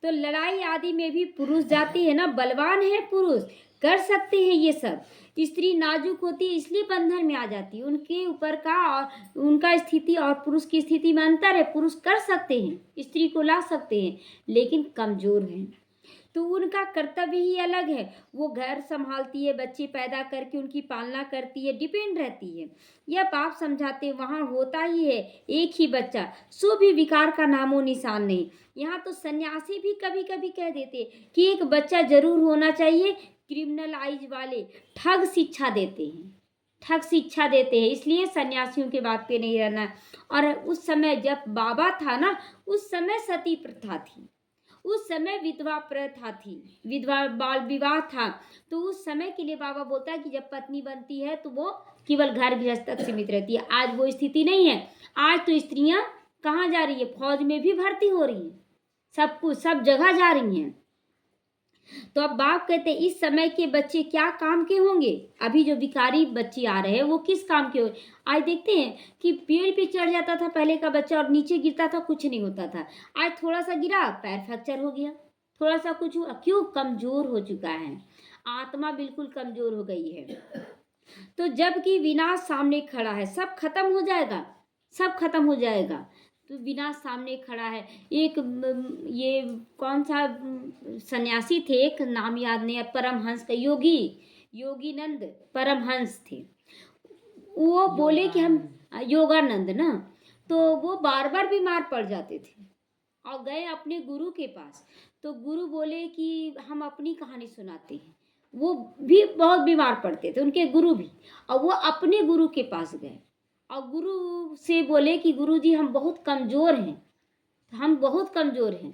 तो लड़ाई आदि में भी पुरुष जाती है ना, बलवान है पुरुष, कर सकते हैं ये सब। स्त्री नाजुक होती है इसलिए बंधन में आ जाती है। उनके ऊपर का और उनका स्थिति और पुरुष की स्थिति में अंतर है। पुरुष कर सकते हैं, स्त्री को ला सकते हैं, लेकिन कमजोर हैं। तो उनका कर्तव्य ही अलग है। वो घर संभालती है, बच्चे पैदा करके उनकी पालना करती है, डिपेंड रहती है। यह बाप समझाते वहाँ होता ही है एक ही बच्चा, सो भी विकार का नामो निशान नहीं। यहाँ तो सन्यासी भी कभी कभी कह देते कि एक बच्चा जरूर होना चाहिए। क्रिमिनल आइज वाले ठग शिक्षा देते हैं, ठग शिक्षा देते हैं। इसलिए सन्यासियों के बात पे नहीं रहना। और उस समय जब बाबा था ना, उस समय सती प्रथा थी, उस समय विधवा प्रथा थी, विधवा बाल विवाह था। तो उस समय के लिए बाबा बोलता है कि जब पत्नी बनती है तो वो केवल घर गृहस्थ तक सीमित रहती है। आज वो स्थिति नहीं है। आज तो स्त्रियां कहाँ जा रही है? फौज में भी भर्ती हो रही है, सब कुछ सब जगह जा रही हैं। तो अब बाप कहते हैं इस समय के बच्चे क्या काम के होंगे? अभी जो भिखारी बच्चे आ रहे हैं वो किस काम के होंगे? आज देखते हैं कि पेड़ पे चढ़ जाता था पहले का बच्चा और नीचे गिरता था, कुछ नहीं होता था। आज थोड़ा सा गिरा, पैर फ्रैक्चर हो गया, थोड़ा सा कुछ हुआ। क्यों? कमजोर हो चुका है, आत्मा बिल्कुल कमजोर हो गई है। तो जबकि विनाश सामने खड़ा है, सब खत्म हो जाएगा, सब खत्म हो जाएगा। तो विनाश सामने खड़ा है। एक ये कौन सा सन्यासी थे, एक नाम याद नहीं है, परमहंस का, योगीनंद परमहंस थे। वो बोले कि हम योगानंद ना, तो वो बार बार बीमार पड़ जाते थे और गए अपने गुरु के पास। तो गुरु बोले कि हम अपनी कहानी सुनाते हैं। वो भी बहुत बीमार पड़ते थे, उनके गुरु भी। और वो अपने गुरु के पास गए और गुरु से बोले कि गुरु जी हम बहुत कमज़ोर हैं, हम बहुत कमज़ोर हैं।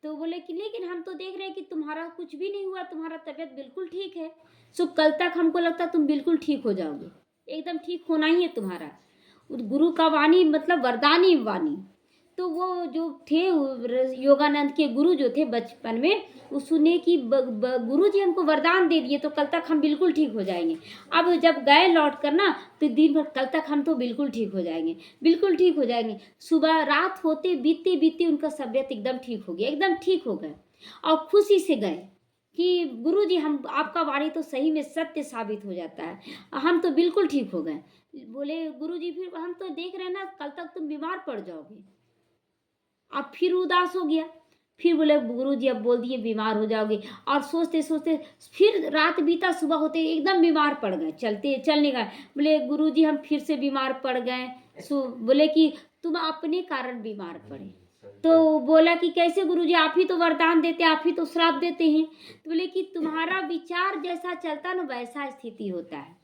तो बोले कि लेकिन हम तो देख रहे हैं कि तुम्हारा कुछ भी नहीं हुआ, तुम्हारा तबीयत बिल्कुल ठीक है। सो कल तक हमको लगता तुम बिल्कुल ठीक हो जाओगे, एकदम ठीक होना ही है तुम्हारा। गुरु का वाणी मतलब वरदानी वाणी। तो वो जो थे योगानंद के गुरु जो थे बचपन में, वो सुने कि गुरु जी हमको वरदान दे दिए तो कल तक हम बिल्कुल ठीक हो जाएंगे। अब जब गए लौट कर ना, तो दिन भर कल तक हम तो बिल्कुल ठीक हो जाएंगे, बिल्कुल ठीक हो जाएंगे। सुबह रात होते बीतते बीतते उनका तबीयत एकदम ठीक हो गया, एकदम ठीक हो गए। और खुशी से गए कि गुरु जी हम आपका वाणी तो सही में सत्य साबित हो जाता है, हम तो बिल्कुल ठीक हो गए। बोले गुरु जी फिर हम तो देख रहे हैं ना कल तक तुम बीमार पड़ जाओगे। अब फिर उदास हो गया। फिर बोले गुरु जी अब बोल दिए बीमार हो जाओगे। और सोचते सोचते फिर रात बीता, सुबह होते एकदम बीमार पड़ गए, चलने का। बोले गुरु जी हम फिर से बीमार पड़ गए। बोले कि तुम अपने कारण बीमार पड़े। तो बोला कि कैसे गुरु जी, आप ही तो वरदान देते, आप ही तो श्राप देते हैं। तो बोले कि तुम्हारा विचार जैसा चलता ना वैसा स्थिति होता है।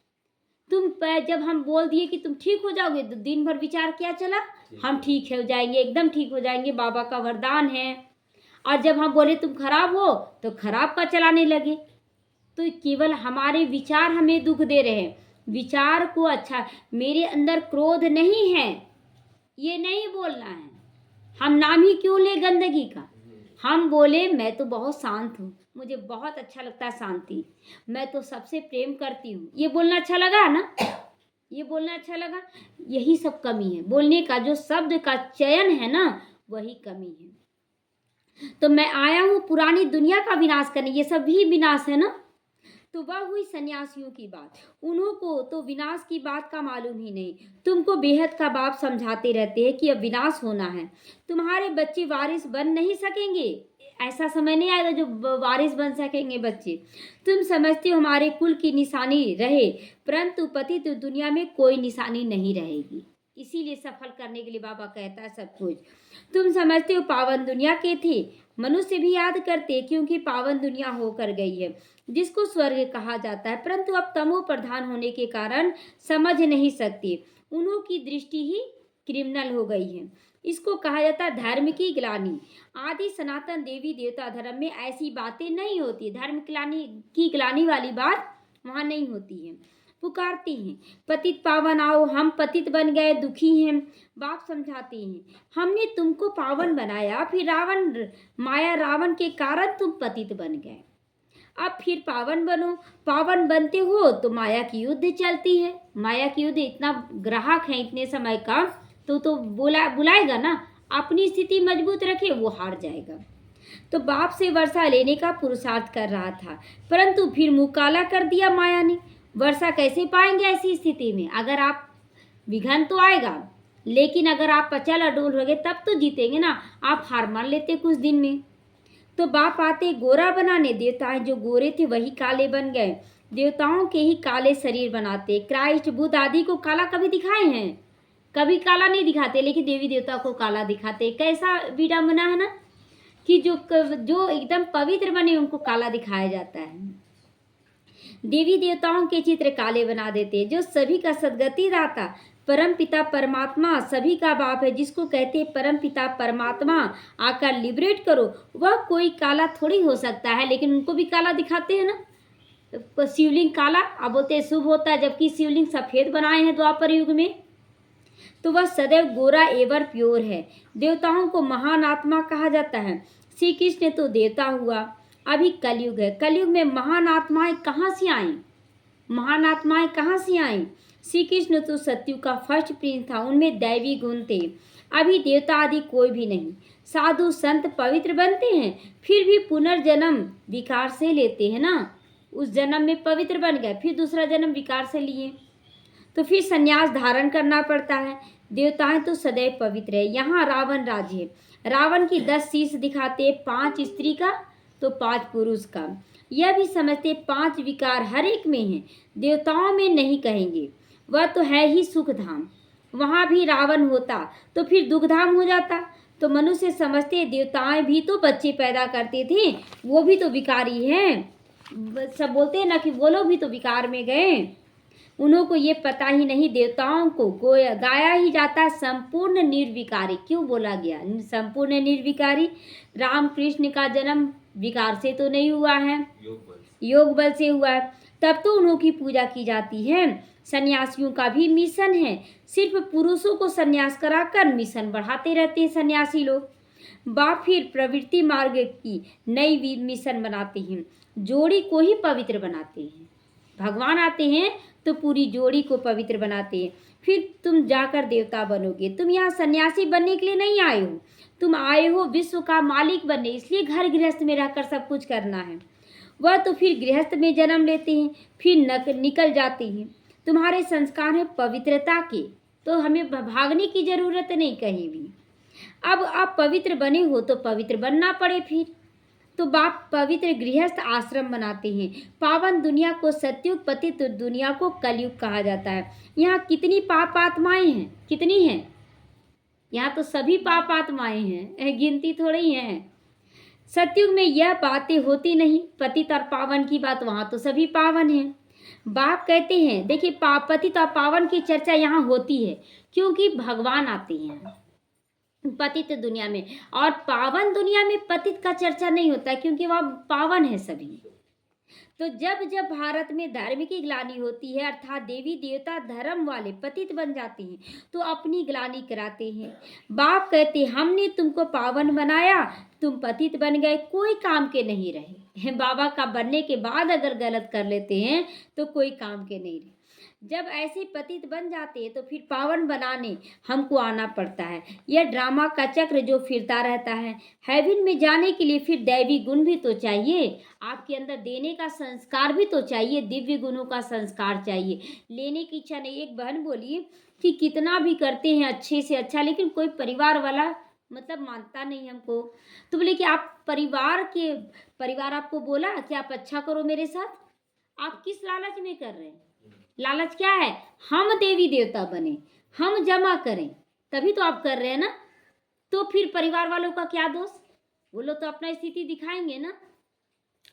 जब हम बोल दिए कि तुम ठीक हो जाओगे तो दिन भर विचार क्या चला, हम ठीक हो जाएंगे, एकदम ठीक हो जाएंगे, बाबा का वरदान है। और जब हम बोले तुम खराब हो तो खराब का चलाने लगे। तो केवल हमारे विचार हमें दुख दे रहे हैं। विचार को अच्छा, मेरे अंदर क्रोध नहीं है ये नहीं बोलना है। हम नाम ही क्यों ले गंदगी का? हम बोले मैं तो बहुत शांत हूँ, मुझे बहुत अच्छा लगता है शांति, मैं तो सबसे प्रेम करती हूँ, ये बोलना अच्छा लगा ना, ये बोलना अच्छा लगा। यही सब कमी है बोलने का, जो शब्द का चयन है ना वही कमी है। तो मैं आया हूँ पुरानी दुनिया का विनाश करने, ये सब भी विनाश है ना। तो वह हुई सन्यासियों की बात। उन्हों को तो विनाश की बात का मालूम ही नहीं। तुमको बेहद का बाप समझाते रहते हैं कि अब विनाश होना है, तुम्हारे बच्चे वारिस बन नहीं सकेंगे। ऐसा समय नहीं आएगा जो वारिस बन सकेंगे बच्चे। तुम समझते हो हमारे कुल की निशानी रहे, परंतु पतित दुनिया में कोई निशानी नहीं रहेगी। इसीलिए सफल करने के लिए बाबा कहता है सब कुछ। तुम समझते हो पावन दुनिया के थे, मनुष्य भी याद करते क्योंकि पावन दुनिया होकर गई है, जिसको स्वर्ग कहा जाता है, परंतु अब तमो प्रधान होने के कारण समझ नहीं सकते। उन्हों की दृष्टि ही क्रिमिनल हो गई है। इसको कहा जाता है धर्म की ग्लानि। आदि सनातन देवी देवता धर्म में ऐसी बातें नहीं होती। धर्म की ग्लानि वाली बात वहाँ नहीं होती है। पुकारते हैं पतित पावन आओ, हम पतित बन गए, दुखी हैं। बाप समझाते हैं हमने तुमको पावन बनाया, फिर माया रावण के कारण तुम पतित बन गए। अब फिर पावन बनो। पावन बनते हो तो माया की युद्ध चलती है। माया की युद्ध इतना ग्राहक है इतने समय का, तो बुलाएगा ना। अपनी स्थिति मजबूत रखे, वो हार जाएगा। तो बाप से वर्षा लेने का पुरुषार्थ कर रहा था, परंतु फिर मुँह काला कर दिया माया ने। वर्षा कैसे पाएंगे ऐसी स्थिति में? अगर आप विघन तो आएगा, लेकिन अगर आप अचल अडोल रहोगे तब तो जीतेंगे ना। आप हार मान लेते कुछ दिन में। तो बाप आते गोरा बनाने। देवताएं जो गोरे थे वही काले बन गए। देवताओं के ही काले शरीर बनाते। क्राइस्ट बुद्ध आदि को काला कभी दिखाए हैं? कभी काला नहीं दिखाते, लेकिन देवी देवता को काला दिखाते। कैसा विडंबना है ना कि जो एकदम पवित्र बने उनको काला दिखाया जाता है। देवी देवताओं के चित्र काले बना देते। जो सभी का सदगति दाता परम पिता परमात्मा सभी का बाप है, जिसको कहते हैं परम पिता परमात्मा आकर लिबरेट करो, वह कोई काला थोड़ी हो सकता है, लेकिन उनको भी काला दिखाते हैं ना। तो शिवलिंग काला, अब बोलते हैं शुभ होता है, जबकि शिवलिंग सफेद बनाए हैं द्वापर युग में। तो वह सदैव गोरा एवर प्योर है। देवताओं को महान आत्मा कहा जाता है। श्री कृष्ण तो देवता हुआ। अभी कलयुग है। कलयुग में महान आत्माएं कहाँ से आई? महान आत्माएं कहाँ से आई? श्री कृष्ण तो सत्यु का फर्स्ट प्रिंस था, उनमें दैवी गुण थे। अभी देवता आदि कोई भी नहीं। साधु संत पवित्र बनते हैं, फिर भी पुनर्जन्म विकार से लेते हैं ना। उस जन्म में पवित्र बन गए, फिर दूसरा जन्म विकार से लिए, तो फिर संन्यास धारण करना पड़ता है। देवताएं तो सदैव पवित्र है। यहाँ रावण राज्य है। रावण की 10 शीश दिखाते, 5 स्त्री का तो 5 पुरुष का। यह भी समझते 5 विकार हर एक में है, देवताओं में नहीं कहेंगे। वह तो है ही सुख धाम, वहाँ भी रावण होता तो फिर दुख धाम हो जाता। तो मनुष्य समझते देवताएं भी तो बच्चे पैदा करते थे, वो भी तो विकारी हैं। सब बोलते हैं ना कि वो लोग भी तो विकार में गए। उन्हों को ये पता ही नहीं देवताओं को गाया ही जाता संपूर्ण निर्विकारी। क्यों बोला गया संपूर्ण निर्विकारी? राम कृष्ण का जन्म विकार से तो नहीं हुआ है, योग बल से हुआ है, तब तो उन्हों की पूजा की जाती है। सन्यासियों का भी मिशन है, सिर्फ पुरुषों को सन्यास कराकर मिशन बढ़ाते रहते हैं सन्यासी लोग। बाप फिर प्रवृत्ति मार्ग की नई मिशन बनाते हैं, जोड़ी को ही पवित्र बनाते हैं। भगवान आते हैं तो पूरी जोड़ी को पवित्र बनाते हैं। फिर तुम जाकर देवता बनोगे। तुम यहाँ सन्यासी बनने के लिए नहीं आए हो, तुम आए हो विश्व का मालिक बनने, इसलिए घर गृहस्थ में रहकर सब कुछ करना है। वह तो फिर गृहस्थ में जन्म लेते हैं, फिर निकल जाते हैं। तुम्हारे संस्कार हैं पवित्रता के, तो हमें भागने की जरूरत नहीं कहीं भी। अब आप पवित्र बने हो तो पवित्र बनना पड़े फिर। तो बाप पवित्र गृहस्थ आश्रम बनाते हैं। पावन दुनिया को सत्युग, पतित दुनिया को कलयुग कहा जाता है। यहाँ कितनी पाप आत्माएं हैं? कितनी हैं? यहाँ तो सभी पाप आत्माएं हैं, गिनती थोड़ी हैं। सत्युग में यह बातें होती नहीं, पतित और पावन की बात, वहाँ तो सभी पावन हैं। बाप कहते हैं देखिए पतित और पावन की चर्चा यहाँ होती है क्योंकि भगवान आते हैं पतित दुनिया में, और पावन दुनिया में पतित का चर्चा नहीं होता क्योंकि वह पावन है सभी। तो जब जब भारत में धर्म की ग्लानि होती है, अर्थात देवी देवता धर्म वाले पतित बन जाते हैं, तो अपनी ग्लानि कराते हैं। बाप कहते हमने तुमको पावन बनाया, तुम पतित बन गए, कोई काम के नहीं रहे। बाबा का बनने के बाद अगर गलत कर लेते हैं तो कोई काम के नहीं रहे। जब ऐसे पतित बन जाते हैं तो फिर पावन बनाने हमको आना पड़ता है। यह ड्रामा का चक्र जो फिरता रहता है। हेवन में जाने के लिए फिर दैवी गुण भी तो चाहिए, आपके अंदर देने का संस्कार भी तो चाहिए, दिव्य गुणों का संस्कार चाहिए। लेने की इच्छा नहीं। एक बहन बोली कि कितना भी करते हैं अच्छे से अच्छा, लेकिन कोई परिवार वाला मतलब मानता नहीं हमको। तो बोले कि आप परिवार आपको बोला कि आप अच्छा करो मेरे साथ, आप किस लालच में कर रहे हैं? लालच क्या है? हम देवी देवता बने, हम जमा करें, तभी तो आप कर रहे हैं ना। तो फिर परिवार वालों का क्या दोष? वो लोग तो अपना स्थिति दिखाएंगे ना।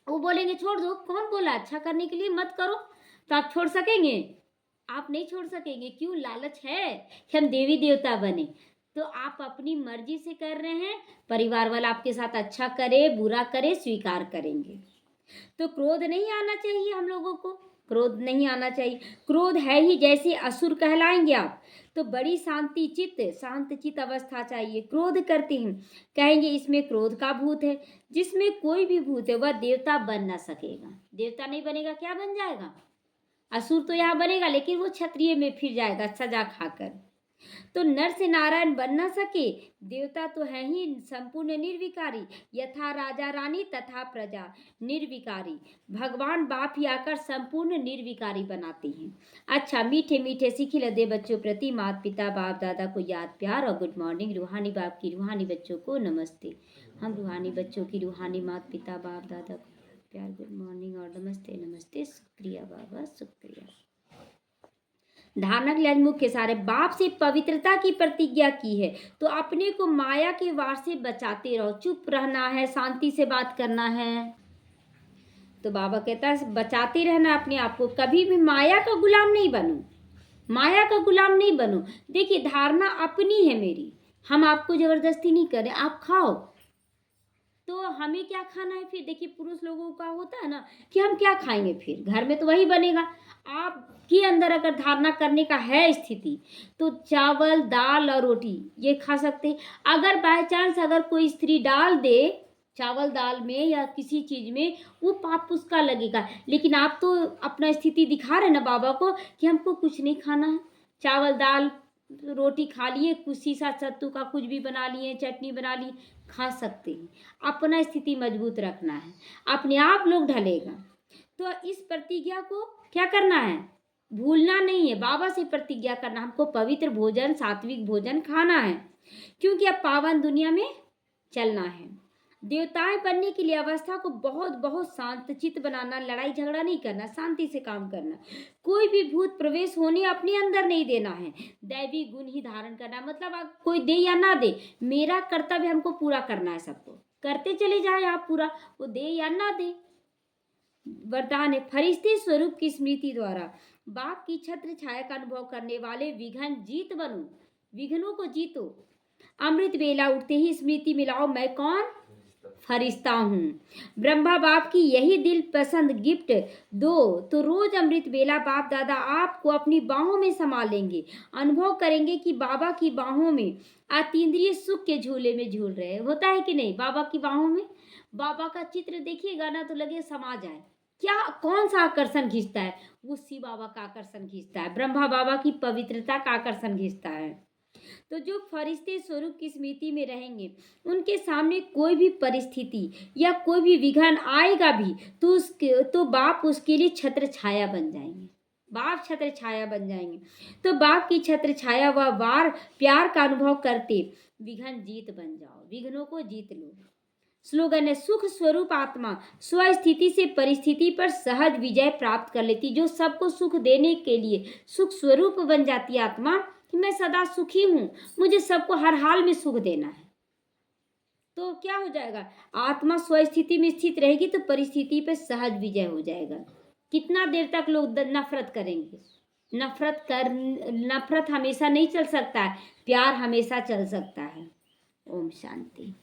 वो बोलेंगे छोड़ दो, कौन बोला अच्छा करने के लिए मत करो, तो आप छोड़ सकेंगे? आप नहीं छोड़ सकेंगे। क्यों? लालच है कि हम देवी देवता बने। तो आप अपनी मर्जी से कर रहे हैं, परिवार वाला आपके साथ अच्छा करे बुरा करे स्वीकार करेंगे। तो क्रोध नहीं आना चाहिए हम लोगों को, क्रोध नहीं आना चाहिए। क्रोध है ही जैसे असुर कहलाएंगे आप। तो बड़ी शांत चित्त अवस्था चाहिए। क्रोध करते हैं, कहेंगे इसमें क्रोध का भूत है। जिसमें कोई भी भूत है वह देवता बन ना सकेगा। देवता नहीं बनेगा, क्या बन जाएगा? असुर तो यहाँ बनेगा, लेकिन वो क्षत्रिय में फिर जाएगा सजा खाकर। तो नर से नारायण बन ना सके, देवता तो है ही संपूर्ण निर्विकारी। यथा राजा रानी तथा प्रजा निर्विकारी, भगवान बाप ही आकर संपूर्ण निर्विकारी बनाते हैं। अच्छा, मीठे मीठे सीखी लदे बच्चों प्रति माता पिता बाप दादा को याद प्यार और गुड मॉर्निंग। रूहानी बाप की रूहानी बच्चों को नमस्ते। हम रूहानी बच्चों की रूहानी माता पिता बाप दादा को प्यार गुड मॉर्निंग और नमस्ते नमस्ते। शुक्रिया बाबा, शुक्रिया। धारणा के लिए आज मुख्य सारे बाप से पवित्रता की प्रतिज्ञा की है, तो अपने को माया के वार से बचाते रहो। चुप रहना है, शांति से बात करना है। तो बाबा कहता है बचाते रहना अपने आप को, कभी भी माया का गुलाम नहीं बनो, माया का गुलाम नहीं बनो। देखिए, धारणा अपनी है मेरी, हम आपको जबरदस्ती नहीं करें, आप खाओ। तो हमें क्या खाना है फिर? देखिए, पुरुष लोगों का होता है ना कि हम क्या खाएंगे, फिर घर में तो वही बनेगा। आपके अंदर अगर धारणा करने का है स्थिति, तो चावल दाल और रोटी ये खा सकते हैं। अगर बाय चांस अगर कोई स्त्री डाल दे चावल दाल में या किसी चीज में, वो पाप उसका लगेगा। लेकिन आप तो अपना स्थिति दिखा रहे ना बाबा को कि हमको कुछ नहीं खाना है, चावल दाल रोटी खा लिए, कुछ सीसा सत्तू का कुछ भी बना लिए, चटनी बना ली, खा सकते हैं। अपना स्थिति मजबूत रखना है, अपने आप लोग ढलेगा। तो इस प्रतिज्ञा को क्या करना है? भूलना नहीं है। बाबा से प्रतिज्ञा करना, हमको पवित्र भोजन सात्विक भोजन खाना है, क्योंकि अब पावन दुनिया में चलना है। देवताएं बनने के लिए अवस्था को बहुत बहुत शांतचित्त बनाना, लड़ाई झगड़ा नहीं करना, शांति से काम करना। कोई भी भूत प्रवेश होने अपने अंदर नहीं देना है। दैवी गुण ही धारण करना, मतलब आप कोई दे या ना दे, मेरा कर्तव्य हमको पूरा करना है। सबको करते चले जाए आप पूरा, वो दे या ना दे। वरदान है फरिश्ते स्वरूप की स्मृति द्वारा बाप की छत्र छाया का अनुभव करने वाले विघ्न जीत बनो, विघ्नों को जीतो। अमृत बेला उठते ही स्मृति मिलाओ, मैं कौन? फरिश्ता हूँ। ब्रह्मा बाप की यही दिल पसंद गिफ्ट दो, तो रोज अमृत बेला बाप दादा आपको अपनी बाहों में समा लेंगे। अनुभव करेंगे कि बाबा की बाहों में अतीन्द्रिय सुख के झूले में झूल रहे। होता है कि नहीं? बाबा की बाहों में बाबा का चित्र देखिएगा ना तो लगे समा जाए। क्या कौन सा आकर्षण खींचता है? वो शिव बाबा का आकर्षण खींचता है, ब्रह्मा बाबा की पवित्रता का आकर्षण खींचता है। तो जो फरिश्ते स्वरूप की स्मृति में रहेंगे, उनके सामने कोई भी परिस्थिति या कोई भी विघ्न आएगा भी तो बाप उसके लिए छत्र छाया बन जाएंगे। बाप छत्र छाया बन जाएंगे। तो बाप की छत्र छाया व वार प्यार का अनुभव करते विघ्न जीत बन जाओ, विघ्नों को जीत लो। स्लोगन है सुख स्वरूप आत्मा स्वस्थिति से परिस्थिति पर सहज विजय प्राप्त कर लेती। जो सबको सुख देने के लिए सुख स्वरूप बन जाती है आत्मा, कि मैं सदा सुखी हूँ, मुझे सबको हर हाल में सुख देना है। तो क्या हो जाएगा? आत्मा स्वस्थिति में स्थित रहेगी तो परिस्थिति पर सहज विजय हो जाएगा। कितना देर तक लोग नफरत करेंगे? नफरत हमेशा नहीं चल सकता है, प्यार हमेशा चल सकता है। ओम शांति।